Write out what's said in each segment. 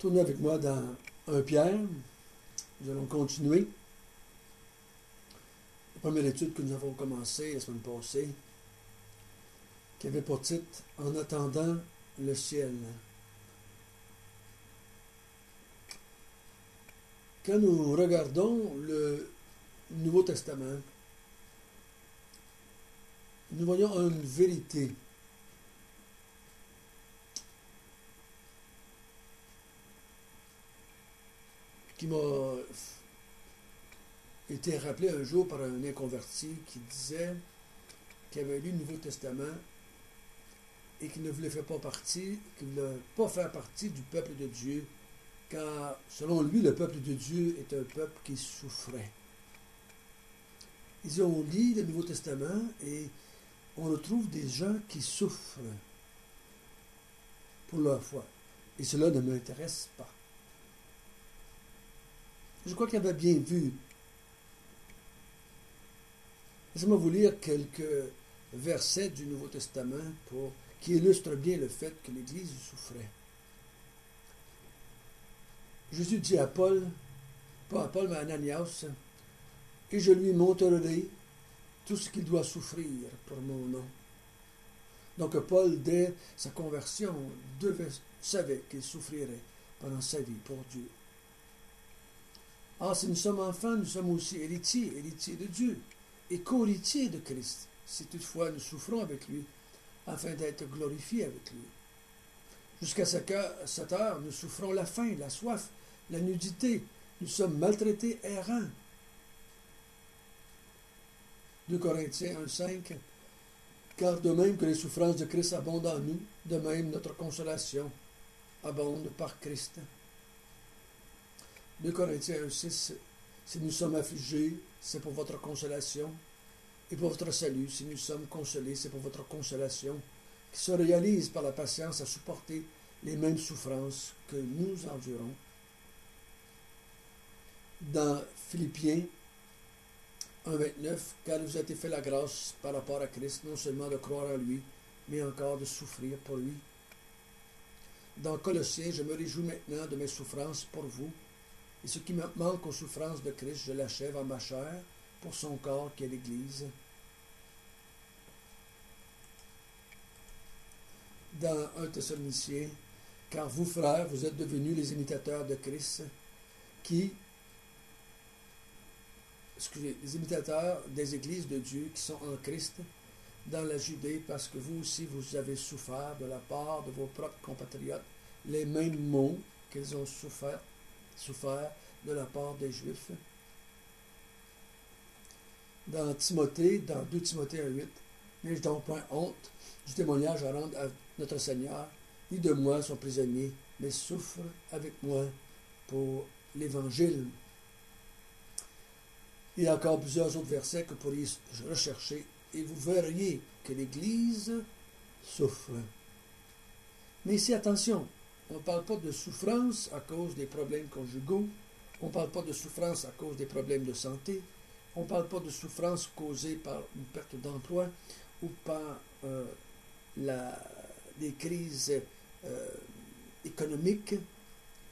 Tournez avec moi dans 1 Pierre. Nous allons continuer. La première étude que nous avons commencée la semaine passée, qui avait pour titre « En attendant le ciel ». Quand nous regardons le Nouveau Testament, nous voyons une vérité qui m'a été rappelée un jour par un inconverti qui disait qu'il avait lu le Nouveau Testament et qu'il ne voulait pas faire partie du peuple de Dieu, car selon lui, le peuple de Dieu est un peuple qui souffrait. Ils ont lu le Nouveau Testament et on retrouve des gens qui souffrent pour leur foi. Et cela ne m'intéresse pas. Je crois qu'il avait bien vu. Laissez-moi vous lire quelques versets du Nouveau Testament qui illustrent bien le fait que l'Église souffrait. Jésus dit à Paul, pas à Paul, mais à Ananias, « Et je lui montrerai tout ce qu'il doit souffrir pour mon nom. » Donc Paul, dès sa conversion, savait qu'il souffrirait pendant sa vie pour Dieu. Or, si nous sommes enfants, nous sommes aussi héritiers de Dieu, et co-héritiers de Christ, si toutefois nous souffrons avec lui, afin d'être glorifiés avec lui. Jusqu'à cette heure, nous souffrons la faim, la soif, la nudité, nous sommes maltraités, errants. 2 Corinthiens 1,5 « Car de même que les souffrances de Christ abondent en nous, de même notre consolation abonde par Christ. » 2 Corinthiens 1,6 « Si nous sommes affligés, c'est pour votre consolation, et pour votre salut. Si nous sommes consolés, c'est pour votre consolation, qui se réalise par la patience à supporter les mêmes souffrances que nous endurons. » Dans Philippiens 1,29 « Car il vous a été fait la grâce par rapport à Christ, non seulement de croire en lui, mais encore de souffrir pour lui. » Dans Colossiens, « Je me réjouis maintenant de mes souffrances pour vous, et ce qui me manque aux souffrances de Christ, je l'achève en ma chair, pour son corps qui est l'Église. » Dans 1 Thessaloniciens, « Car vous, frères, vous êtes devenus les imitateurs de Christ, les imitateurs des églises de Dieu qui sont en Christ dans la Judée, parce que vous aussi, vous avez souffert de la part de vos propres compatriotes les mêmes maux qu'ils ont souffert de la part des Juifs. » Dans 2 Timothée 1,8, « N'ai-je donc point honte du témoignage à rendre à notre Seigneur, ni de moi son prisonnier, mais souffre avec moi pour l'Évangile. » Il y a encore plusieurs autres versets que vous pourriez rechercher et vous verriez que l'Église souffre. Mais ici, attention, on ne parle pas de souffrance à cause des problèmes conjugaux, on ne parle pas de souffrance à cause des problèmes de santé, on ne parle pas de souffrance causée par une perte d'emploi ou par des crises économiques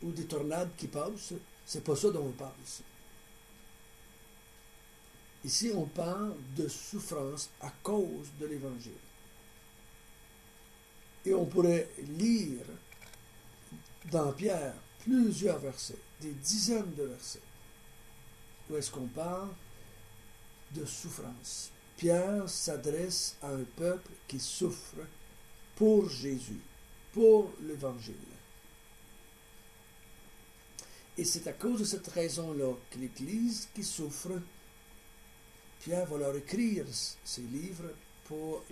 ou des tornades qui passent. C'est pas ça dont on parle ici. Ici, on parle de souffrance à cause de l'Évangile. Et on pourrait lire dans Pierre plusieurs versets, des dizaines de versets, où est-ce qu'on parle de souffrance. Pierre s'adresse à un peuple qui souffre pour Jésus, pour l'Évangile. Et c'est à cause de cette raison-là que l'Église qui souffre, Pierre va leur écrire ces livres pour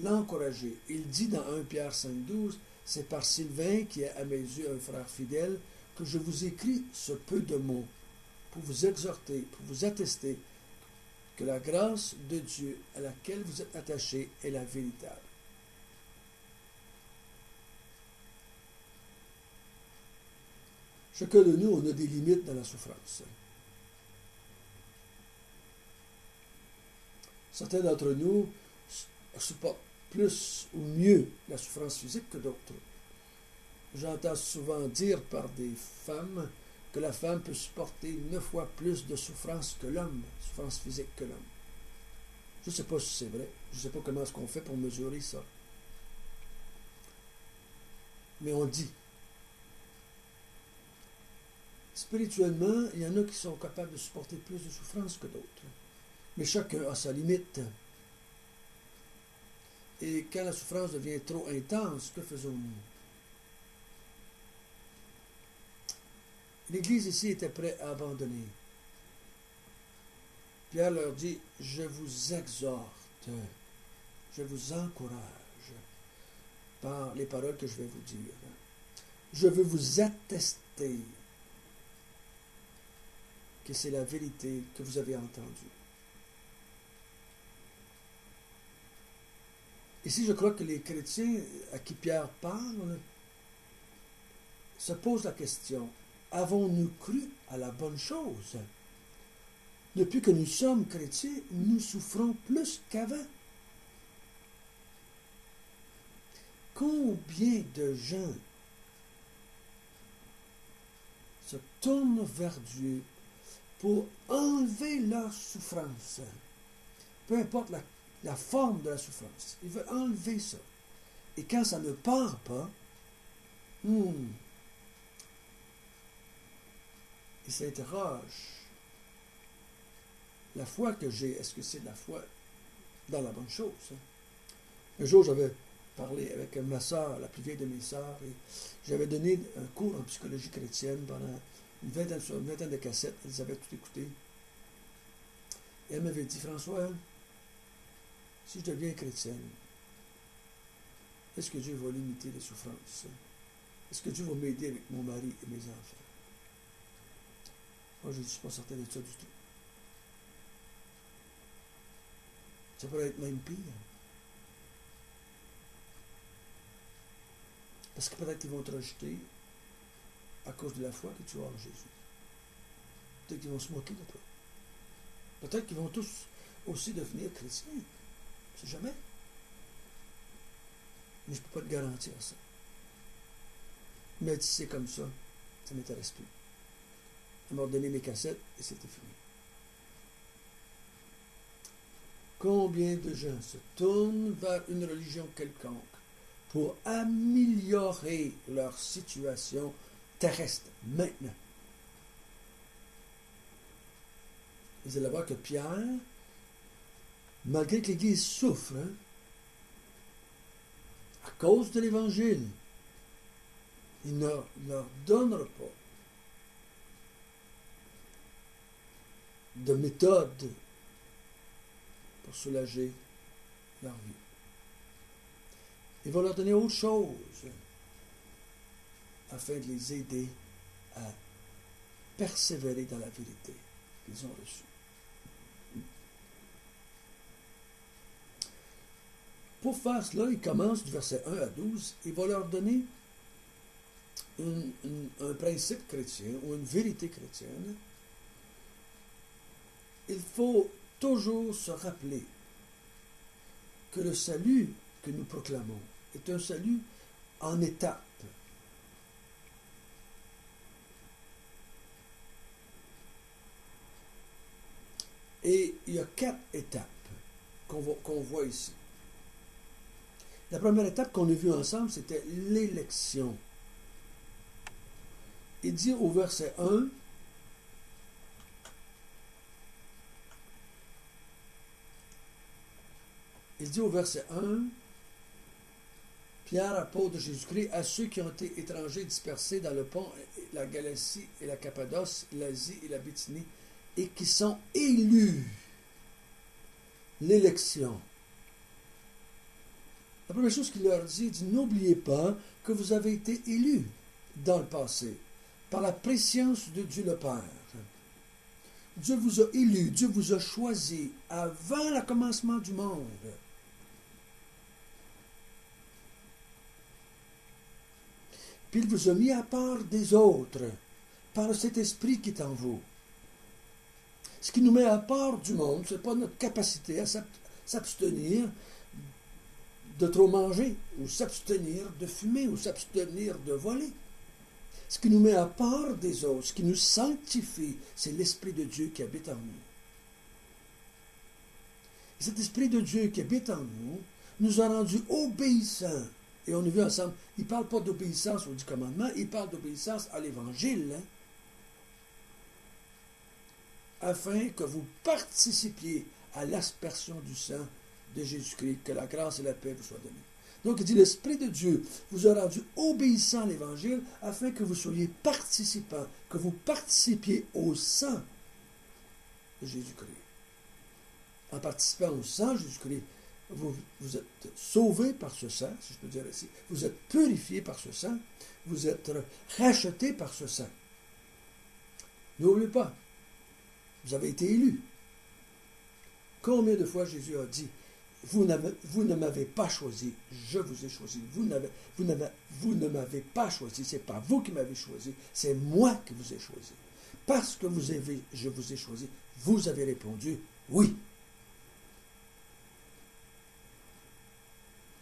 l'encourager. Il dit dans 1 Pierre 5,12, « C'est par Sylvain, qui est à mes yeux un frère fidèle, que je vous écris ce peu de mots, pour vous exhorter, pour vous attester que la grâce de Dieu à laquelle vous êtes attachés est la véritable. » Chacun de nous, on a des limites dans la souffrance. Certains d'entre nous supportent plus ou mieux la souffrance physique que d'autres. J'entends souvent dire par des femmes que la femme peut supporter 9 fois plus de souffrance que l'homme, souffrance physique que l'homme. Je ne sais pas si c'est vrai. Je ne sais pas comment est-ce qu'on fait pour mesurer ça. Mais on le dit. Spirituellement, il y en a qui sont capables de supporter plus de souffrance que d'autres. Mais chacun a sa limite. Et quand la souffrance devient trop intense, que faisons-nous? L'Église ici était prête à abandonner. Pierre leur dit, je vous exhorte, je vous encourage par les paroles que je vais vous dire. Je veux vous attester que c'est la vérité que vous avez entendue. Ici, je crois que les chrétiens à qui Pierre parle se posent la question, avons-nous cru à la bonne chose? Depuis que nous sommes chrétiens, nous souffrons plus qu'avant. Combien de gens se tournent vers Dieu pour enlever leur souffrance? Peu importe la forme de la souffrance. Ils veulent enlever ça. Et quand ça ne part pas, ils s'interrogent. La foi que j'ai, est-ce que c'est de la foi dans la bonne chose? Un jour, j'avais parlé avec ma sœur, la plus vieille de mes sœurs, et j'avais donné un cours en psychologie chrétienne pendant une vingtaine de cassettes. Elles avaient tout écouté. Et elle m'avait dit, François, si je deviens chrétienne, est-ce que Dieu va limiter les souffrances? Est-ce que Dieu va m'aider avec mon mari et mes enfants? Moi, je ne suis pas certain de ça du tout. Ça pourrait être même pire. Parce que peut-être qu'ils vont te rejeter à cause de la foi que tu as en Jésus. Peut-être qu'ils vont se moquer de toi. Peut-être qu'ils vont tous aussi devenir chrétiens. Je ne sais jamais. Mais je ne peux pas te garantir ça. Mais si c'est comme ça, ça ne m'intéresse plus. Elle m'a ordonné mes cassettes et c'était fini. Combien de gens se tournent vers une religion quelconque pour améliorer leur situation terrestre maintenant? Vous allez voir que Pierre, malgré que l'Église souffre, à cause de l'Évangile, il ne leur donnera pas de méthode pour soulager leur vie. Il va leur donner autre chose afin de les aider à persévérer dans la vérité qu'ils ont reçue. Pour faire cela, il commence du verset 1 à 12, il va leur donner un principe chrétien ou une vérité chrétienne. Il faut toujours se rappeler que le salut que nous proclamons est un salut en étapes. Et il y a 4 étapes qu'on voit ici. La première étape qu'on a vue ensemble, c'était l'élection. Il dit au verset 1, Pierre, apôtre de Jésus-Christ, à ceux qui ont été étrangers dispersés dans le Pont, la Galatie et la Cappadoce, l'Asie et la Bithynie, et qui sont élus. L'élection. La première chose qu'il leur dit, n'oubliez pas que vous avez été élus dans le passé, par la préscience de Dieu le Père. Dieu vous a élus, Dieu vous a choisi avant le commencement du monde. Puis il vous a mis à part des autres, par cet esprit qui est en vous. Ce qui nous met à part du monde, ce n'est pas notre capacité à s'abstenir de trop manger, ou s'abstenir de fumer, ou s'abstenir de voler. Ce qui nous met à part des autres, ce qui nous sanctifie, c'est l'Esprit de Dieu qui habite en nous. Et cet Esprit de Dieu qui habite en nous a rendus obéissants. Et on a vu ensemble, il ne parle pas d'obéissance aux 10 commandements, il parle d'obéissance à l'Évangile, hein, afin que vous participiez à l'aspersion du sang de Jésus-Christ, que la grâce et la paix vous soient données. Donc il dit, l'Esprit de Dieu vous a rendu obéissants à l'Évangile afin que vous soyez participants, que vous participiez au sang de Jésus-Christ. En participant au sang de Jésus-Christ, vous êtes sauvés par ce sang, si je peux dire ainsi. Vous êtes purifiés par ce sang. Vous êtes rachetés par ce sang. N'oubliez pas, vous avez été élus. Combien de fois Jésus a dit, vous ne m'avez pas choisi, je vous ai choisi. Vous ne m'avez pas choisi, ce n'est pas vous qui m'avez choisi, c'est moi qui vous ai choisi. Parce que je vous ai choisi, vous avez répondu oui.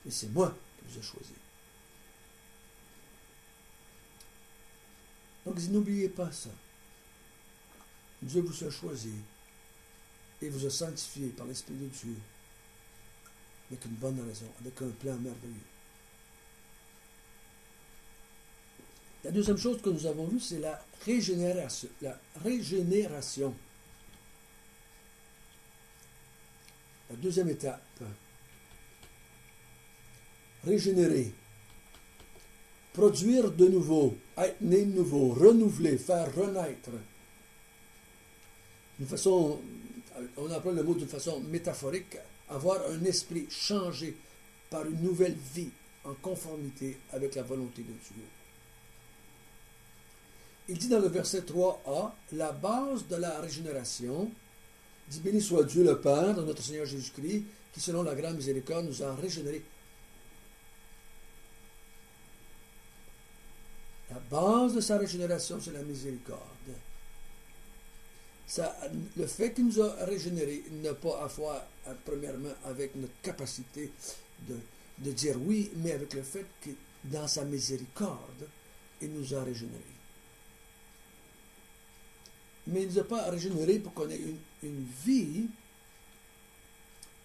Et c'est moi qui vous ai choisi. Donc n'oubliez pas ça. Dieu vous a choisi et vous a sanctifié par l'Esprit de Dieu avec une bonne raison, avec un plan merveilleux. La deuxième chose que nous avons vue, c'est la régénération. La régénération. La deuxième étape. Régénérer. Produire de nouveau, être né de nouveau, renouveler, faire renaître. D'une façon, on emploie le mot d'une façon métaphorique, avoir un esprit changé par une nouvelle vie en conformité avec la volonté de Dieu. Il dit dans le verset 3a, la base de la régénération, dit béni soit Dieu le Père de notre Seigneur Jésus-Christ, qui selon la grande miséricorde nous a régénérés. La base de sa régénération, c'est la miséricorde. Le fait qu'il nous a régénérés n'a pas à voir, premièrement, avec notre capacité de dire oui, mais avec le fait que dans sa miséricorde, il nous a régénérés. Mais il ne nous a pas régénérés pour qu'on ait une vie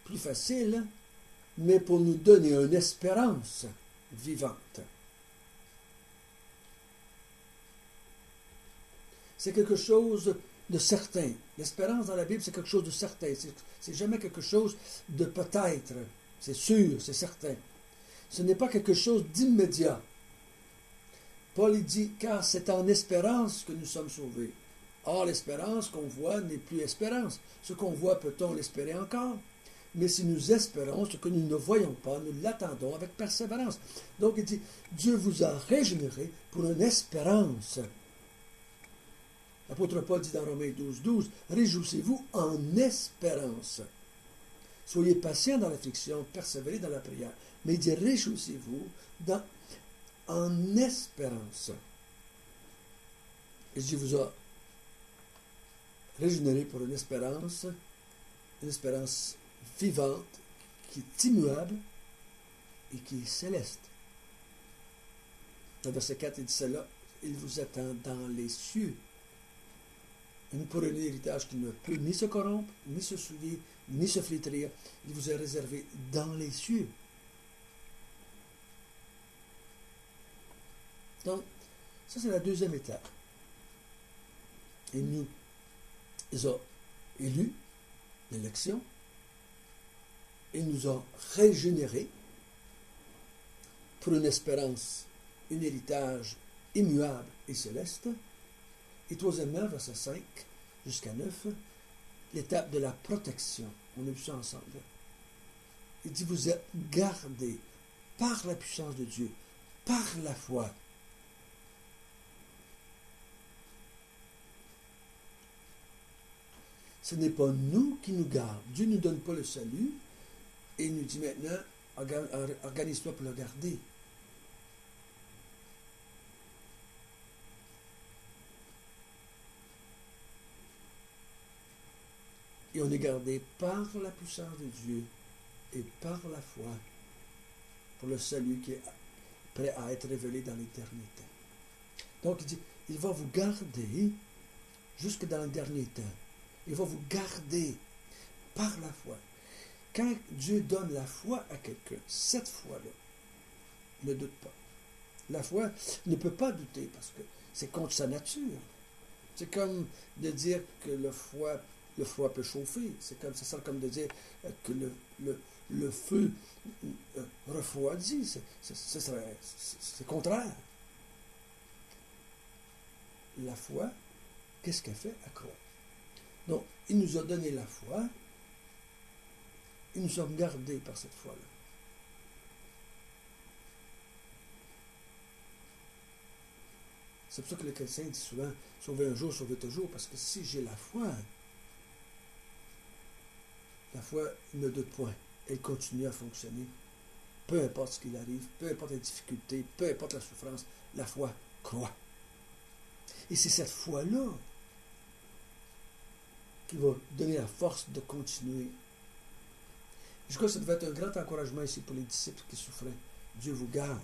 plus facile, mais pour nous donner une espérance vivante. C'est quelque chose de certain. L'espérance dans la Bible, c'est quelque chose de certain. C'est jamais quelque chose de peut-être. C'est sûr, c'est certain. Ce n'est pas quelque chose d'immédiat. Paul dit, car c'est en espérance que nous sommes sauvés. Or, l'espérance qu'on voit n'est plus espérance. Ce qu'on voit, peut-on l'espérer encore? Mais si nous espérons ce que nous ne voyons pas, nous l'attendons avec persévérance. Donc, il dit, Dieu vous a régénéré pour une espérance. L'apôtre Paul dit dans Romains 12, réjouissez-vous en espérance. Soyez patients dans l'affliction, persévérez dans la prière. Mais il dit, réjouissez-vous en espérance. Et Dieu vous a régénéré pour une espérance vivante, qui est immuable et qui est céleste. Dans le verset 4, il dit cela, il vous attend dans les cieux. Et nous pourrons un héritage qui ne peut ni se corrompre, ni se souiller, ni se flétrir. Il vous est réservé dans les cieux. Donc, ça c'est la deuxième étape. Il nous a élus, l'élection. Il nous a régénérés pour une espérance, un héritage immuable et céleste. Et troisièmement, verset 5 jusqu'à 9, l'étape de la protection. On a vu ça ensemble. Il dit, vous êtes gardés par la puissance de Dieu, par la foi. Ce n'est pas nous qui nous gardons. Dieu ne nous donne pas le salut et il nous dit maintenant, organise-toi pour le garder. Et on est gardé par la puissance de Dieu et par la foi. pour le salut qui est prêt à être révélé dans l'éternité. Donc il dit, il va vous garder jusque dans le dernier temps. Il va vous garder par la foi. Quand Dieu donne la foi à quelqu'un, cette foi-là, ne doute pas. La foi ne peut pas douter parce que c'est contre sa nature. C'est comme de dire que le froid peut chauffer. Ça sert comme de dire que le feu refroidit. C'est contraire. La foi, qu'est-ce qu'elle fait? Elle croit. Donc, il nous a donné la foi. Et nous sommes gardés par cette foi-là. C'est pour ça que le chrétien dit souvent, sauver un jour, sauver toujours, parce que si j'ai la foi ne doute point, elle continue à fonctionner. Peu importe ce qu'il arrive, peu importe les difficultés, peu importe la souffrance, la foi croit. Et c'est cette foi-là qui va donner la force de continuer. Je crois que ça devait être un grand encouragement ici pour les disciples qui souffraient. Dieu vous garde.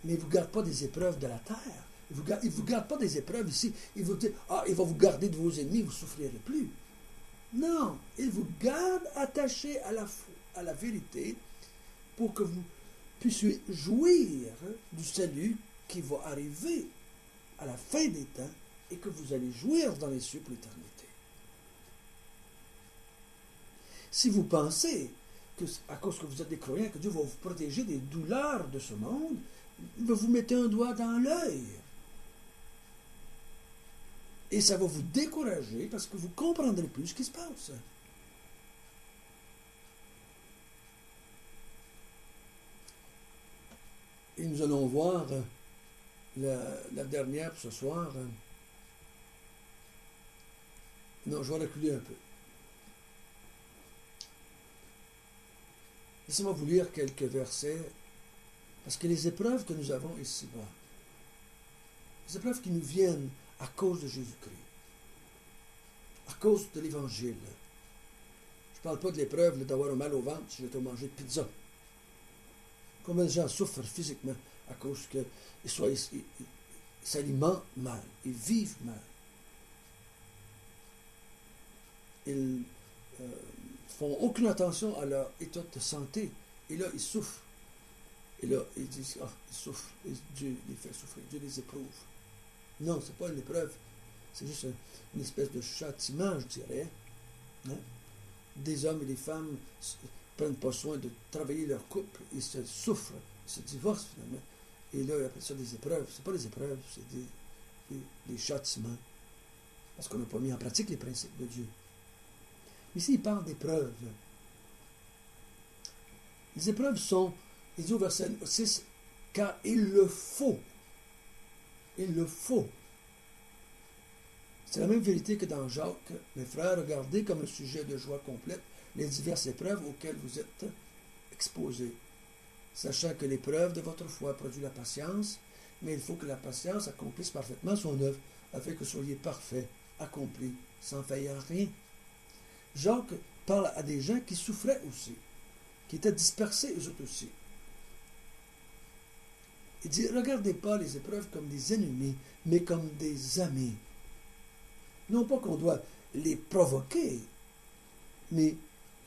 Mais il ne vous garde pas des épreuves de la terre. Il ne vous garde pas des épreuves ici. Il vous dit, il va vous garder de vos ennemis, vous ne souffrirez plus. Non, il vous garde attaché à la vérité pour que vous puissiez jouir du salut qui va arriver à la fin des temps et que vous allez jouir dans les cieux pour l'éternité. Si vous pensez que, à cause que vous êtes des croyants, que Dieu va vous protéger des douleurs de ce monde, il va vous mettre un doigt dans l'œil. Et ça va vous décourager parce que vous ne comprendrez plus ce qui se passe. Et nous allons voir la dernière ce soir. Non, je vais reculer un peu. Laissez-moi vous lire quelques versets, parce que les épreuves que nous avons ici-bas, les épreuves qui nous viennent à cause de Jésus-Christ, à cause de l'Évangile. Je ne parle pas de l'épreuve d'avoir un mal au ventre si j'ai trop mangé de pizza. Combien de gens souffrent physiquement à cause qu'ils s'alimentent mal, ils vivent mal. Ils font aucune attention à leur état de santé. Et là, ils souffrent. Et là, ils disent, ils souffrent. Et Dieu les fait souffrir. Dieu les éprouve. Non, ce n'est pas une épreuve. C'est juste une espèce de châtiment, je dirais. Hein? Des hommes et des femmes ne prennent pas soin de travailler leur couple. Ils se souffrent. Ils se divorcent finalement. Et là, ils appellent ça des épreuves. Ce n'est pas des épreuves, c'est des châtiments. Parce qu'on n'a pas mis en pratique les principes de Dieu. Ici, il parle d'épreuves. Les épreuves sont, il dit au verset 6, car il le faut. Il le faut. C'est la même vérité que dans Jacques. Mes frères, regardez comme un sujet de joie complète les diverses épreuves auxquelles vous êtes exposés. Sachant que l'épreuve de votre foi produit la patience, mais il faut que la patience accomplisse parfaitement son œuvre, afin que vous soyez parfaits, accomplis, sans faillir à rien. Jacques parle à des gens qui souffraient aussi, qui étaient dispersés eux autres aussi. Il dit, regardez pas les épreuves comme des ennemis, mais comme des amis. Non pas qu'on doit les provoquer, mais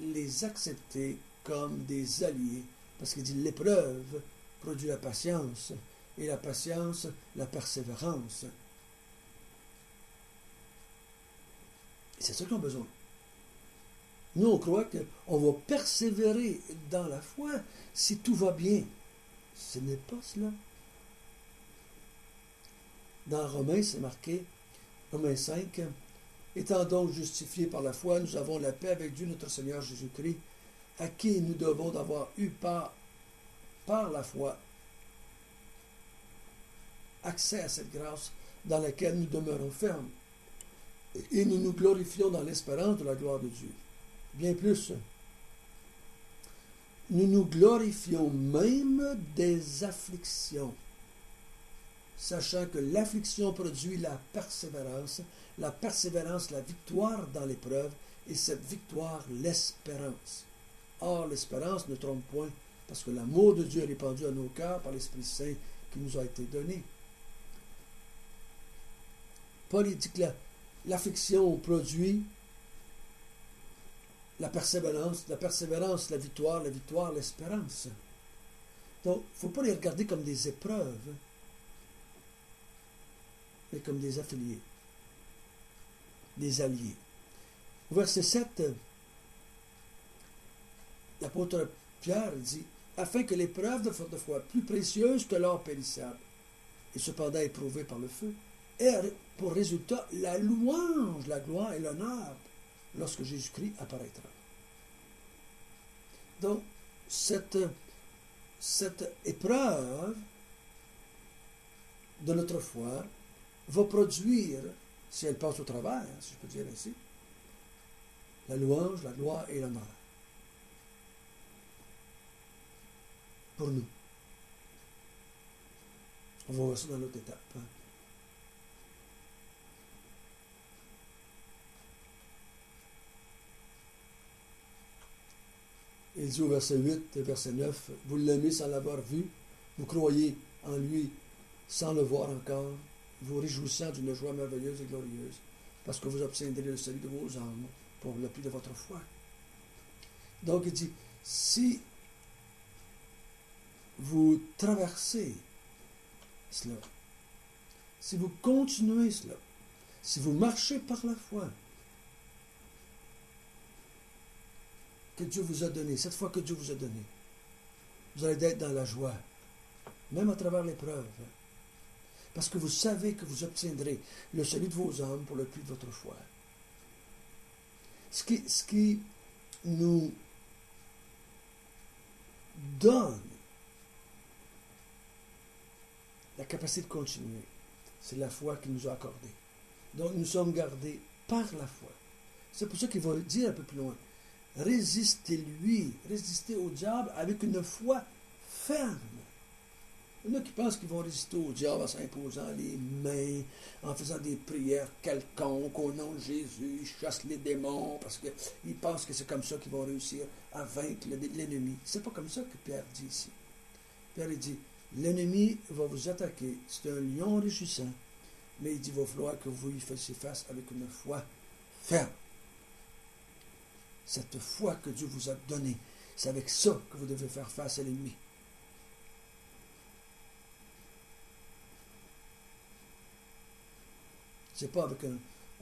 les accepter comme des alliés. Parce qu'il dit, l'épreuve produit la patience, et la patience, la persévérance. Et c'est ça qu'ils ont besoin. Nous, on croit qu'on va persévérer dans la foi si tout va bien. Ce n'est pas cela. Dans Romains, c'est marqué, Romains 5, étant donc justifiés par la foi, nous avons la paix avec Dieu notre Seigneur Jésus-Christ, à qui nous devons d'avoir eu par la foi accès à cette grâce dans laquelle nous demeurons fermes. Et nous nous glorifions dans l'espérance de la gloire de Dieu. Bien plus, nous nous glorifions même des afflictions, sachant que l'affliction produit la persévérance la victoire dans l'épreuve, et cette victoire l'espérance. Or, l'espérance ne trompe point, Parce que l'amour de Dieu est répandu à nos cœurs par l'Esprit Saint qui nous a été donné. Paul dit que l'affliction produit la persévérance, la victoire, l'espérance. Donc, il ne faut pas les regarder comme des épreuves, mais comme des affiliés, des alliés. Au verset 7, l'apôtre Pierre dit « Afin que l'épreuve de votre foi, plus précieuse que l'or périssable, et cependant éprouvée par le feu, ait pour résultat la louange, la gloire et l'honneur lorsque Jésus-Christ apparaîtra. » Donc, cette épreuve de notre foi va produire, si elle passe au travers, si je peux dire ainsi, la louange, la gloire et l'honneur. Pour nous. On va voir ça dans l'autre étape. Il dit au verset 8 et verset 9, « Vous l'aimez sans l'avoir vu, vous croyez en lui sans le voir encore, vous réjouissant d'une joie merveilleuse et glorieuse, parce que vous obtiendrez le salut de vos âmes pour le prix de votre foi. » Donc il dit, si vous traversez cela, si vous continuez cela, si vous marchez par la foi que Dieu vous a donné, cette foi que Dieu vous a donnée, vous allez être dans la joie, même à travers l'épreuve, parce que vous savez que vous obtiendrez le salut de vos âmes pour le prix de votre foi. Ce qui nous donne la capacité de continuer, c'est la foi qu'il nous a accordée. Donc nous sommes gardés par la foi. C'est pour ça qu'il va dire un peu plus loin, résistez-lui, résistez au diable avec une foi ferme. Il y en a qui pensent qu'ils vont résister au diable en s'imposant les mains, en faisant des prières quelconques au nom de Jésus, ils chassent les démons parce qu'ils pensent que c'est comme ça qu'ils vont réussir à vaincre l'ennemi. C'est pas comme ça que Pierre dit ici. Pierre dit, l'ennemi va vous attaquer, c'est un lion rugissant, mais il dit, il va falloir que vous y fassiez face avec une foi ferme. Cette foi que Dieu vous a donnée, c'est avec ça que vous devez faire face à l'ennemi. C'est pas avec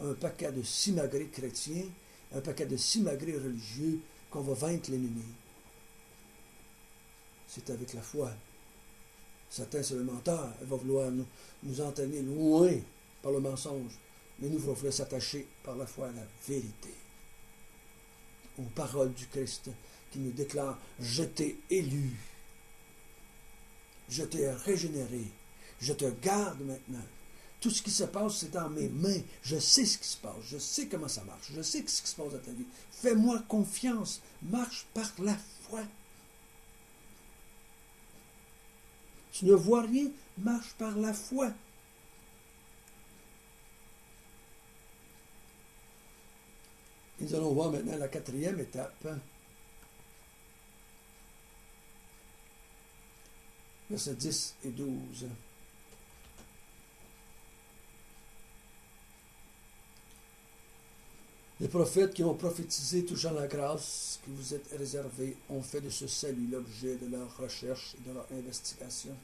un paquet de simagrées chrétiens, un paquet de simagrées religieux qu'on va vaincre l'ennemi. C'est avec la foi. Satan, c'est le menteur. Il va vouloir nous entraîner loin par le mensonge. Mais nous, il va falloir s'attacher par la foi à la vérité. Aux paroles du Christ qui nous déclare « Je t'ai élu, je t'ai régénéré, je te garde maintenant. Tout ce qui se passe, c'est dans mes mains. Je sais ce qui se passe, je sais comment ça marche, je sais ce qui se passe dans ta vie. Fais-moi confiance, marche par la foi. Tu ne vois rien, marche par la foi. » Et nous allons voir maintenant la quatrième étape. Versets 10 et 12. Les prophètes qui ont prophétisé touchant la grâce qui vous est réservée ont fait de ce salut l'objet de leur recherche et de leur investigation.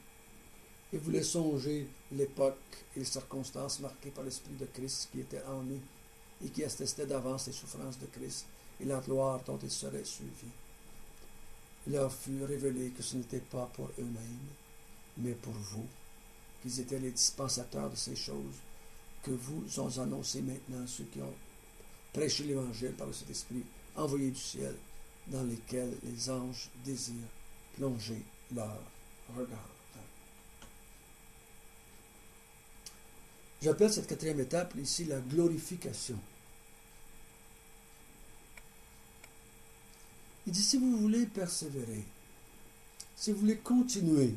Et vous les songez l'époque et les circonstances marquées par l'Esprit de Christ qui était en eux et qui attestait d'avance les souffrances de Christ et la gloire dont ils seraient suivis. Il leur fut révélé que ce n'était pas pour eux-mêmes, mais pour vous, qu'ils étaient les dispensateurs de ces choses que vous ont annoncées maintenant, ceux qui ont prêché l'Évangile par le Saint-Esprit, envoyé du ciel, dans lesquels les anges désirent plonger leur regard. J'appelle cette quatrième étape ici la glorification. Il dit, si vous voulez persévérer, si vous voulez continuer,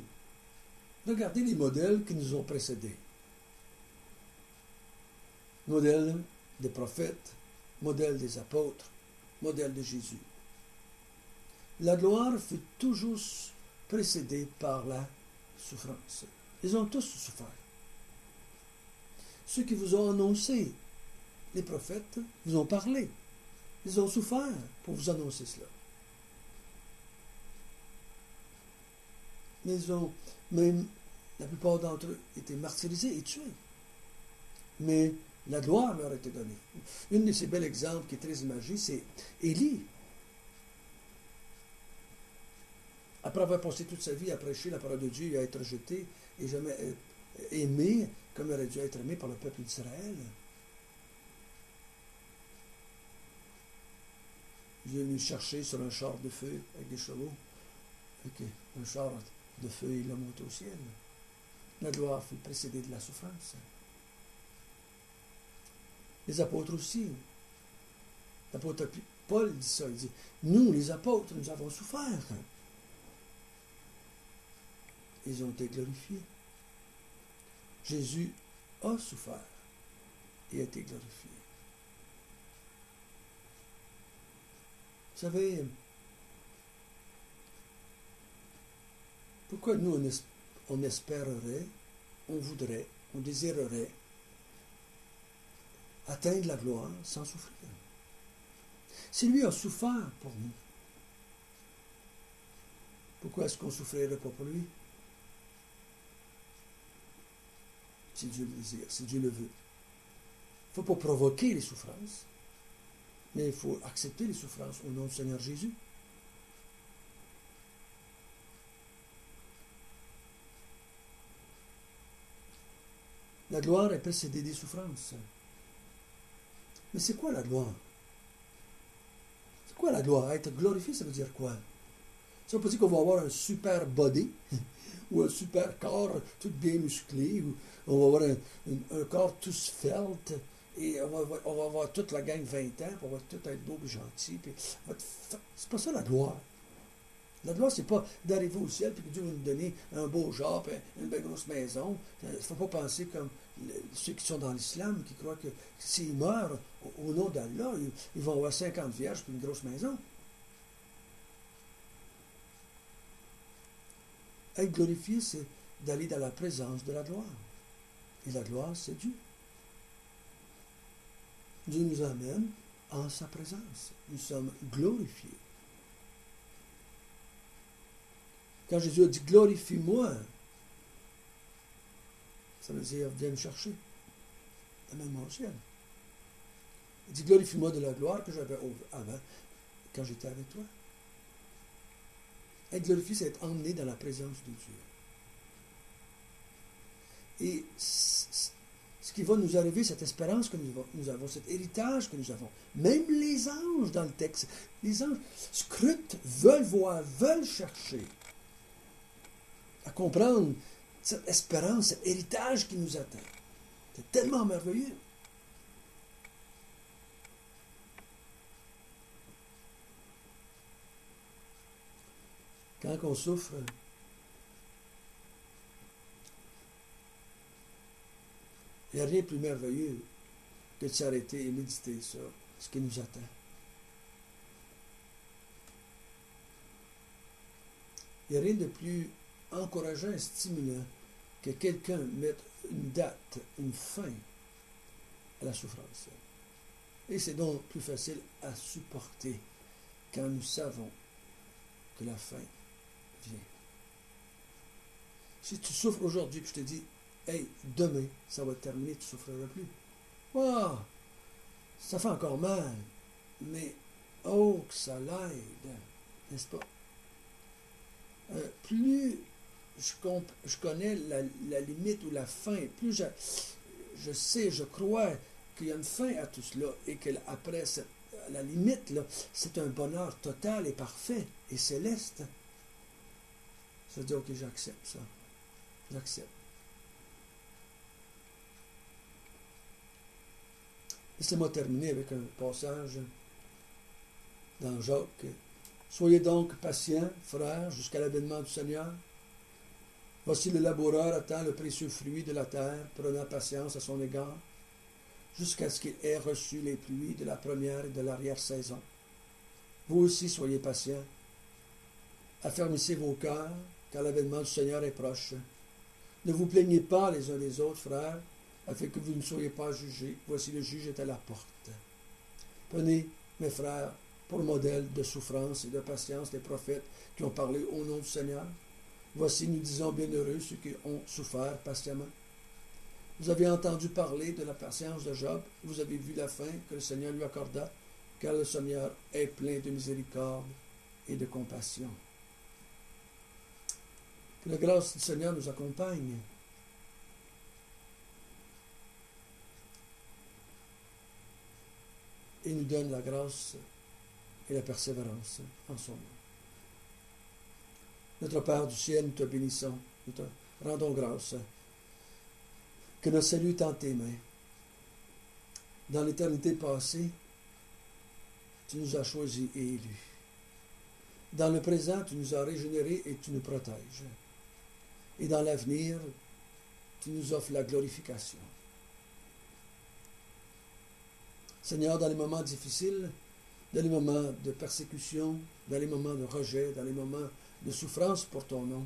regardez les modèles qui nous ont précédés. Modèle des prophètes, modèle des apôtres, modèle de Jésus. La gloire fut toujours précédée par la souffrance. Ils ont tous souffert. Ceux qui vous ont annoncé, les prophètes, vous ont parlé. Ils ont souffert pour vous annoncer cela. Mais ils ont, même la plupart d'entre eux, été martyrisés et tués. Mais la gloire leur a été donnée. Un de ces bels exemples qui est très imagé, c'est Élie. Après avoir passé toute sa vie à prêcher la parole de Dieu et à être rejeté et jamais aimé comme il aurait dû être aimé par le peuple d'Israël, Dieu est venu chercher sur un char de feu avec des chevaux. Okay. Un char de feu, il l'a monté au ciel. La gloire fut précédée de la souffrance. Les apôtres aussi. L'apôtre Paul dit ça. Il dit, nous, les apôtres, nous avons souffert. Ils ont été glorifiés. Jésus a souffert et a été glorifié. Vous savez, pourquoi nous, on espérerait, on voudrait, on désirerait atteindre la gloire sans souffrir? Si lui a souffert pour nous, pourquoi est-ce qu'on ne souffrirait pas pour lui? Si Dieu le désire, si Dieu le veut. Il ne faut pas provoquer les souffrances, mais il faut accepter les souffrances au nom du Seigneur Jésus. La gloire est précédée des souffrances. Mais c'est quoi la gloire? C'est quoi la gloire? Être glorifié, ça veut dire quoi? Ça veut pas dire qu'on va avoir un super body ou un super corps tout bien musclé, ou on va avoir un corps tout svelte, et on va avoir toute la gang 20 ans, puis on va tout être beau et gentil. C'est pas ça la gloire. La gloire, c'est pas d'arriver au ciel et que Dieu va nous donner un beau genre, une belle grosse maison. Il ne faut pas penser comme ceux qui sont dans l'islam, qui croient que s'ils meurent au nom d'Allah, ils vont avoir 50 vierges et une grosse maison. Être glorifié, c'est d'aller dans la présence de la gloire. Et la gloire, c'est Dieu. Dieu nous amène en sa présence. Nous sommes glorifiés. Quand Jésus a dit « glorifie-moi », ça veut dire « viens me chercher, amène-moi au ciel ». Il dit « glorifie-moi de la gloire que j'avais avant, quand j'étais avec toi ». Être glorifié, c'est être emmené dans la présence de Dieu. Et ce qui va nous arriver, cette espérance que nous avons, cet héritage que nous avons, même les anges dans le texte, les anges scrutent, veulent voir, veulent chercher à comprendre cette espérance, cet héritage qui nous attend. C'est tellement merveilleux. Quand on souffre, il n'y a rien de plus merveilleux que de s'arrêter et méditer sur ce qui nous attend. Il n'y a rien de plus encourageant et stimulant que quelqu'un mette une date, une fin à la souffrance. Et c'est donc plus facile à supporter quand nous savons que la fin vient. Si tu souffres aujourd'hui et je te dis, hey, demain, ça va terminer, tu ne souffriras plus. Wow, ça fait encore mal, mais oh, que ça l'aide, n'est-ce pas? Plus je connais la limite ou la fin, plus je sais, je crois qu'il y a une fin à tout cela et qu'après la limite, là, c'est un bonheur total et parfait et céleste. Ça veut dire, ok, j'accepte ça. J'accepte. Laissez-moi terminer avec un passage dans Jacques. Soyez donc patients, frères, jusqu'à l'avènement du Seigneur. Voici le laboureur attend le précieux fruit de la terre, prenant patience à son égard, jusqu'à ce qu'il ait reçu les pluies de la première et de l'arrière-saison. Vous aussi soyez patients, Affermissez vos cœurs, car l'avènement du Seigneur est proche. Ne vous plaignez pas les uns des autres, frères, afin que vous ne soyez pas jugés. Voici le juge est à la porte. Prenez, mes frères, pour modèle de souffrance et de patience les prophètes qui ont parlé au nom du Seigneur. Voici, nous disons, bienheureux ceux qui ont souffert patiemment. Vous avez entendu parler de la patience de Job, vous avez vu la fin que le Seigneur lui accorda, car le Seigneur est plein de miséricorde et de compassion. Que la grâce du Seigneur nous accompagne. Et nous donne la grâce et la persévérance en son nom. Notre Père du ciel, nous te bénissons, nous te rendons grâce. Que notre salut est en tes mains. Dans l'éternité passée, tu nous as choisis et élus. Dans le présent, tu nous as régénérés et tu nous protèges. Et dans l'avenir, tu nous offres la glorification. Seigneur, dans les moments difficiles, dans les moments de persécution, dans les moments de rejet, dans les moments de souffrance pour ton nom,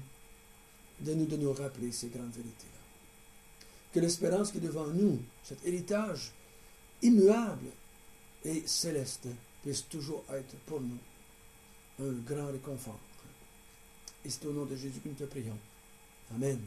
donne-nous de nous rappeler ces grandes vérités-là. Que l'espérance qui est devant nous, cet héritage immuable et céleste, puisse toujours être pour nous un grand réconfort. Et c'est au nom de Jésus que nous te prions. Amen.